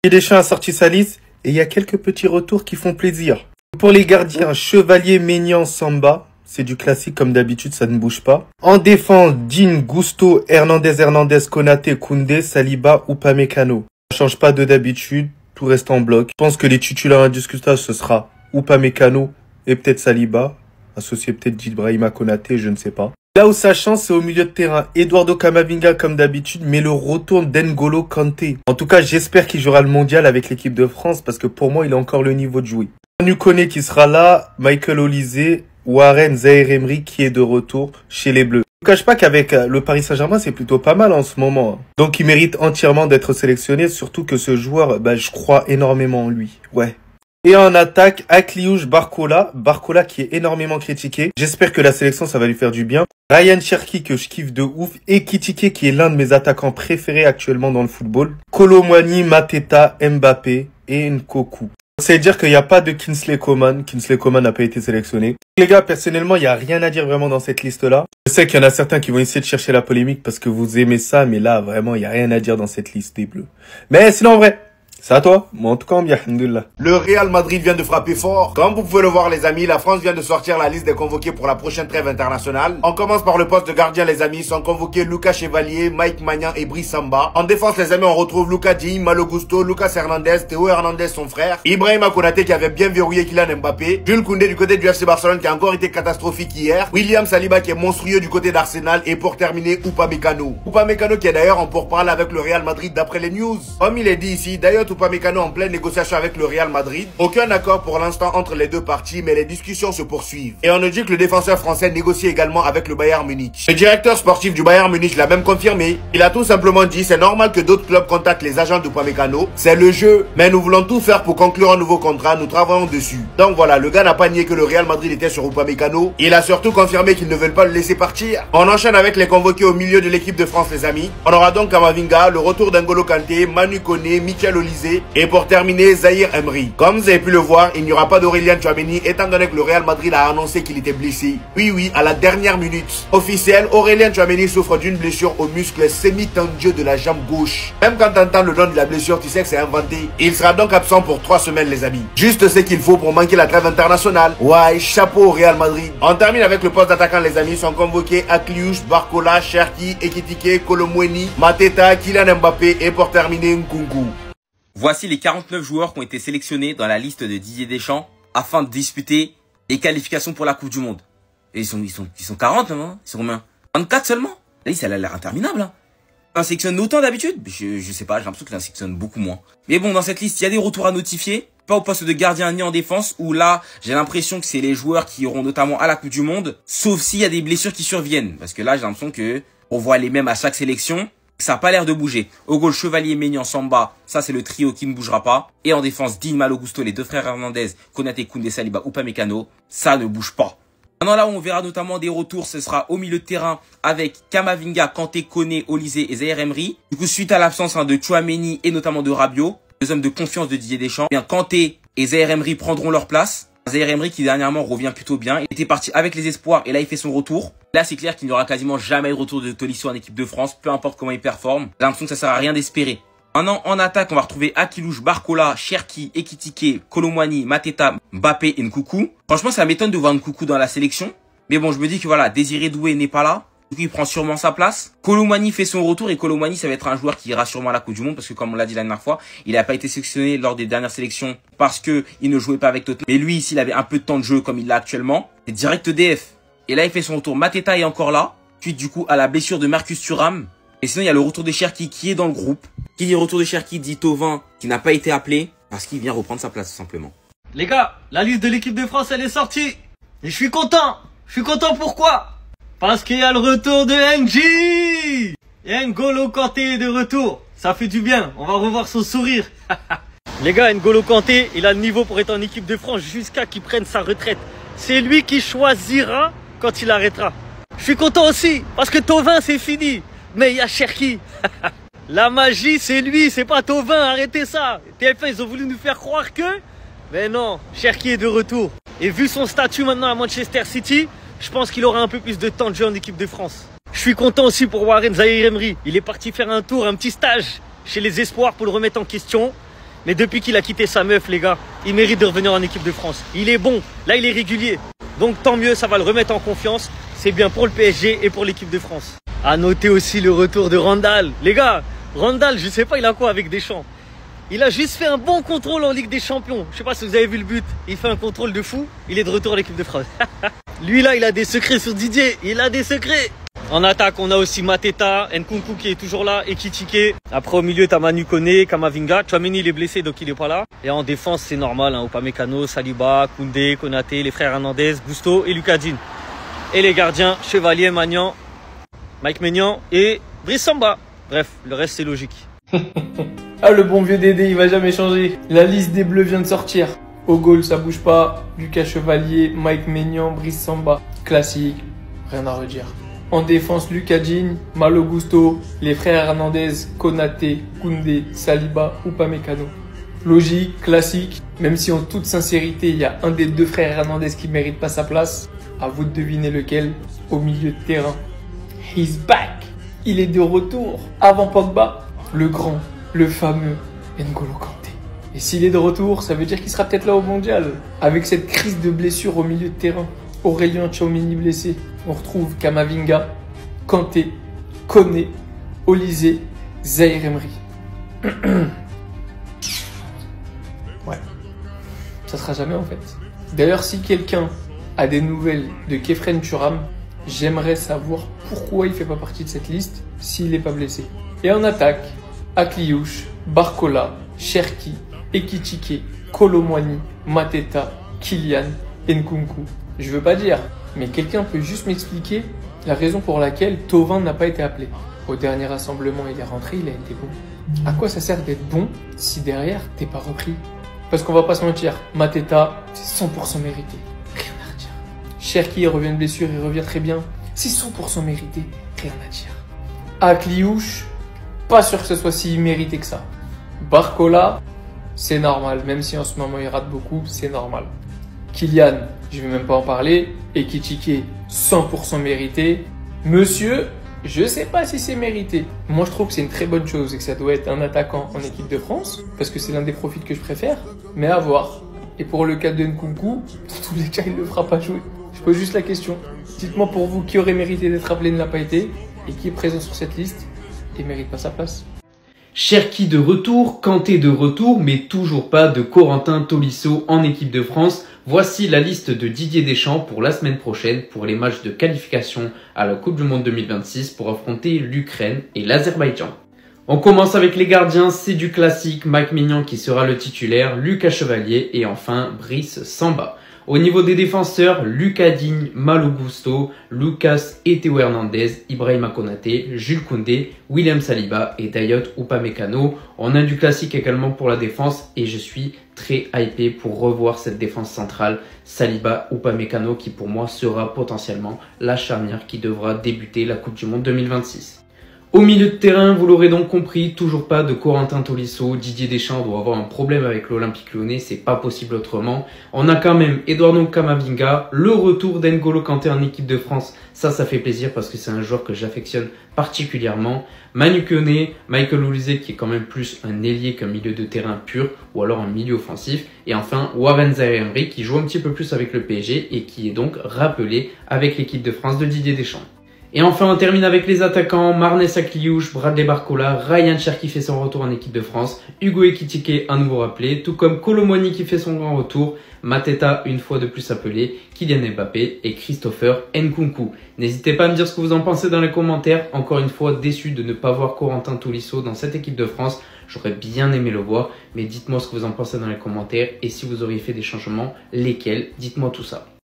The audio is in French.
Deschamps a sorti sa liste et il y a quelques petits retours qui font plaisir. Pour les gardiens, Chevalier, Maignan, Samba. C'est du classique comme d'habitude, ça ne bouge pas. En défense, Digne, Gusto, Hernandez, Konaté, Koundé, Saliba, Upamecano. Ça change pas de d'habitude, tout reste en bloc. Je pense que les titulaires indiscutables, ce sera Upamecano et peut-être Saliba. Associé peut-être d'Ibrahima Konaté, je ne sais pas. Là où ça change, c'est au milieu de terrain. Eduardo Camavinga comme d'habitude, mais le retour d'N'Golo Kanté. En tout cas, j'espère qu'il jouera le mondial avec l'équipe de France parce que pour moi, il a encore le niveau de jouer. Manu Koné qui sera là, Michael Olise, Warren Zaïre-Emery qui est de retour chez les Bleus. Je ne cache pas qu'avec le Paris Saint-Germain, c'est plutôt pas mal en ce moment. Donc il mérite entièrement d'être sélectionné, surtout que ce joueur, je crois énormément en lui. Ouais. Et en attaque, Akliouche Barcola qui est énormément critiqué. J'espère que la sélection, ça va lui faire du bien. Ryan Cherki que je kiffe de ouf. Et Kitike qui est l'un de mes attaquants préférés actuellement dans le football. Kolo Muani, Mateta, Mbappé et Nkoku. C'est dire qu'il n'y a pas de Kingsley Coman. Kingsley Coman n'a pas été sélectionné. Les gars, personnellement, il n'y a rien à dire vraiment dans cette liste-là. Je sais qu'il y en a certains qui vont essayer de chercher la polémique parce que vous aimez ça, mais là, vraiment, il n'y a rien à dire dans cette liste des Bleus. Mais sinon, en vrai, c'est à toi. Moi, en tout cas, bien, alhamdoulilah. Le Real Madrid vient de frapper fort. Comme vous pouvez le voir, les amis, la France vient de sortir la liste des convoqués pour la prochaine trêve internationale. On commence par le poste de gardien, les amis. Sont convoqués Lucas Chevalier, Mike Maignan et Brice Samba. En défense, les amis, on retrouve Lucas Digne, Malo Gusto, Lucas Hernandez, Théo Hernandez, son frère, Ibrahima Konaté qui avait bien verrouillé Kylian Mbappé, Jules Koundé du côté du FC Barcelone qui a encore été catastrophique hier, William Saliba qui est monstrueux du côté d'Arsenal et pour terminer, Upamecano. Upamecano qui est d'ailleurs en pourparlers avec le Real Madrid d'après les news. Comme il est dit ici, d'ailleurs Upamecano en pleine négociation avec le Real Madrid. Aucun accord pour l'instant entre les deux parties, mais les discussions se poursuivent. Et on nous dit que le défenseur français négocie également avec le Bayern Munich. Le directeur sportif du Bayern Munich l'a même confirmé. Il a tout simplement dit, c'est normal que d'autres clubs contactent les agents d'Upamecano. C'est le jeu, mais nous voulons tout faire pour conclure un nouveau contrat, nous travaillons dessus. Donc voilà, le gars n'a pas nié que le Real Madrid était sur Upamecano. Il a surtout confirmé qu'ils ne veulent pas le laisser partir. On enchaîne avec les convoqués au milieu de l'équipe de France, les amis. On aura donc Camavinga, le retour d'N'Golo Kanté, Manu Koné, Michael Olise et pour terminer, Zaïre-Emery. Comme vous avez pu le voir, il n'y aura pas d'Aurélien Tchouaméni étant donné que le Real Madrid a annoncé qu'il était blessé. Oui, à la dernière minute. Officiel, Aurélien Tchouaméni souffre d'une blessure au muscle semi-tendu de la jambe gauche. Même quand tu entends le nom de la blessure, tu sais que c'est inventé. Il sera donc absent pour 3 semaines, les amis. Juste ce qu'il faut pour manquer la trêve internationale. Ouais, chapeau au Real Madrid. On termine avec le poste d'attaquant, les amis. Sont convoqués Akliouche, Barcola, Cherki, Ekitike, Kolo Muani, Mateta, Kylian Mbappé et pour terminer, Nkunku. Voici les 49 joueurs qui ont été sélectionnés dans la liste de Didier Deschamps afin de disputer les qualifications pour la Coupe du Monde. Et ils sont 40, hein, ils sont combien? 24 seulement? La liste, elle a l'air interminable, hein. On sélectionne autant d'habitude? Je sais pas, j'ai l'impression qu'il en sélectionne beaucoup moins. Mais bon, dans cette liste, il y a des retours à notifier. Pas au poste de gardien ni en défense, où là, j'ai l'impression que c'est les joueurs qui iront notamment à la Coupe du Monde, sauf s'il y a des blessures qui surviennent. Parce que là, j'ai l'impression que on voit les mêmes à chaque sélection. Ça n'a pas l'air de bouger. Au goal, Chevalier, Maignan, Samba, ça c'est le trio qui ne bougera pas. Et en défense, Digne, Malo Gusto, les deux frères Hernandez, Konaté, Koundé, Saliba, Upamecano, ça ne bouge pas. Maintenant là où on verra notamment des retours, ce sera au milieu de terrain avec Camavinga, Kanté, Koné, Olise et Zaïre-Emery. Du coup, suite à l'absence de Tchouaméni et notamment de Rabiot, deux hommes de confiance de Didier Deschamps, bien Kanté et Zaïre-Emery prendront leur place. Zaïre-Emery qui dernièrement revient plutôt bien. Il était parti avec les espoirs et là il fait son retour. Là c'est clair qu'il n'y aura quasiment jamais de retour de Tolisso en équipe de France, peu importe comment il performe. J'ai l'impression que ça sert à rien d'espérer. Maintenant en attaque on va retrouver Akliouche, Barcola, Cherki, Ekitike, Kolo Muani, Mateta, Mbappé et Nkunku. Franchement ça m'étonne de voir Nkunku dans la sélection. Mais bon je me dis que voilà, Désiré Doué n'est pas là. Du coup, il prend sûrement sa place. Kolo Muani fait son retour et Kolo Muani, ça va être un joueur qui ira sûrement à la Coupe du Monde parce que comme on l'a dit la dernière fois, il n'a pas été sélectionné lors des dernières sélections parce que il ne jouait pas avec Tottenham. Mais lui, ici, il avait un peu de temps de jeu comme il l'a actuellement. C'est direct DF. Et là, il fait son retour. Mateta est encore là. Suite du coup à la blessure de Marcus Thuram. Et sinon, il y a le retour de Cherki qui est dans le groupe. Qui dit retour de Cherki dit Thauvin qui n'a pas été appelé parce qu'il vient reprendre sa place tout simplement. Les gars, la liste de l'équipe de France, elle est sortie. Et je suis content. Je suis content pourquoi? Parce qu'il y a le retour de NG. Et N'Golo Kanté est de retour. Ça fait du bien. On va revoir son sourire. Les gars, N'Golo Kanté, il a le niveau pour être en équipe de France jusqu'à qu'il prenne sa retraite. C'est lui qui choisira quand il arrêtera. Je suis content aussi. Parce que Thauvin, c'est fini. Mais il y a Cherki. La magie, c'est lui. C'est pas Thauvin. Arrêtez ça. TF1, ils ont voulu nous faire croire que... Mais non, Cherki est de retour. Et vu son statut maintenant à Manchester City... Je pense qu'il aura un peu plus de temps de jeu en équipe de France. Je suis content aussi pour Warren Zaïre-Emery. Il est parti faire un tour, un petit stage chez les espoirs pour le remettre en question. Mais depuis qu'il a quitté sa meuf, les gars, il mérite de revenir en équipe de France. Il est bon. Là, il est régulier. Donc tant mieux, ça va le remettre en confiance. C'est bien pour le PSG et pour l'équipe de France. À noter aussi le retour de Randall. Les gars, Randall, je sais pas, il a quoi avec Deschamps? Il a juste fait un bon contrôle en Ligue des Champions. Je sais pas si vous avez vu le but. Il fait un contrôle de fou. Il est de retour à l'équipe de France. Lui là, il a des secrets sur Didier. Il a des secrets. En attaque, on a aussi Mateta, Nkunku qui est toujours là, et Ekitike. Après, au milieu, t'as Manu Koné, Kamavinga. Tchouaméni, il est blessé, donc il est pas là. Et en défense, c'est normal. Upamecano, Saliba, Koundé, Konaté, les frères Hernandez, Gusto et Lucas Digne. Et les gardiens, Chevalier, Maignan, Mike Maignan et Brice Samba. Bref, le reste, c'est logique. Ah, le bon vieux Dédé, il va jamais changer. La liste des Bleus vient de sortir. Au goal, ça bouge pas. Lucas Chevalier, Mike Maignan, Brice Samba. Classique, rien à redire. En défense, Lucas Digne, Malo Gusto, les frères Hernandez, Konaté, Koundé, Saliba, Upamecano. Logique, classique, même si en toute sincérité, il y a un des deux frères Hernandez qui mérite pas sa place. À vous de deviner lequel, au milieu de terrain. He's back. Il est de retour. Avant Pogba, le grand, le fameux N'Golo Kanté. Et s'il est de retour, ça veut dire qu'il sera peut-être là au mondial. Avec cette crise de blessure au milieu de terrain. Aurélien Tchouaméni blessé. On retrouve Kamavinga, Kanté, Koné, Olysée, Zaïre Emery. Ouais, ça sera jamais en fait. D'ailleurs, si quelqu'un a des nouvelles de Khéphren Thuram, j'aimerais savoir pourquoi il fait pas partie de cette liste s'il n'est pas blessé. Et en attaque, Akliouche, Barcola, Cherki, Ekitike, Kolo Muani, Mateta, Kylian, Nkunku. Je veux pas dire, mais quelqu'un peut juste m'expliquer la raison pour laquelle Thauvin n'a pas été appelé. Au dernier rassemblement, il est rentré, il a été bon. À quoi ça sert d'être bon si derrière, t'es pas repris? Parce qu'on va pas se mentir, Mateta, c'est 100% mérité. Rien à redire. Cherki revient de blessure, il revient très bien. C'est 100% mérité. Rien à dire. Akliouche, pas sûr que ce soit si mérité que ça. Barcola, c'est normal. Même si en ce moment il rate beaucoup, c'est normal. Kylian, je vais même pas en parler. Ekitike, 100% mérité. Monsieur, je sais pas si c'est mérité. Moi, je trouve que c'est une très bonne chose et que ça doit être un attaquant en équipe de France parce que c'est l'un des profils que je préfère. Mais à voir. Et pour le cas de Nkunku, dans tous les cas, il ne le fera pas jouer. Je pose juste la question. Dites-moi pour vous qui aurait mérité d'être appelé ne l'a pas été et qui est présent sur cette liste et mérite pas sa place. Cherki de retour, Kanté de retour, mais toujours pas de Corentin Tolisso en équipe de France. Voici la liste de Didier Deschamps pour la semaine prochaine pour les matchs de qualification à la Coupe du Monde 2026 pour affronter l'Ukraine et l'Azerbaïdjan. On commence avec les gardiens, c'est du classique, Mike Maignan qui sera le titulaire, Lucas Chevalier et enfin Brice Samba. Au niveau des défenseurs, Lucas Digne, Malo Gusto, Lucas et Théo Hernandez, Ibrahima Konaté, Jules Koundé, William Saliba et Dayot Upamecano. On a du classique également pour la défense et je suis très hypé pour revoir cette défense centrale Saliba Upamecano qui pour moi sera potentiellement la charnière qui devra débuter la Coupe du Monde 2026. Au milieu de terrain, vous l'aurez donc compris, toujours pas de Corentin Tolisso. Didier Deschamps doit avoir un problème avec l'Olympique Lyonnais, c'est pas possible autrement. On a quand même Eduardo Camavinga, le retour d'N'Golo Kanté en équipe de France. Ça fait plaisir parce que c'est un joueur que j'affectionne particulièrement. Manu Koné, Michael Olysée qui est quand même plus un ailier qu'un milieu de terrain pur ou alors un milieu offensif. Et enfin Warren Zaïre-Emery qui joue un petit peu plus avec le PSG et qui est donc rappelé avec l'équipe de France de Didier Deschamps. Et enfin, on termine avec les attaquants, Marnès Akliouche, Bradley Barcola, Ryan Cherki fait son retour en équipe de France, Hugo Ekitike un nouveau rappelé, tout comme Kolo Muani qui fait son grand retour, Mateta une fois de plus appelé, Kylian Mbappé et Christopher Nkunku. N'hésitez pas à me dire ce que vous en pensez dans les commentaires, encore une fois déçu de ne pas voir Corentin Tolisso dans cette équipe de France, j'aurais bien aimé le voir, mais dites-moi ce que vous en pensez dans les commentaires et si vous auriez fait des changements, lesquels, dites-moi tout ça.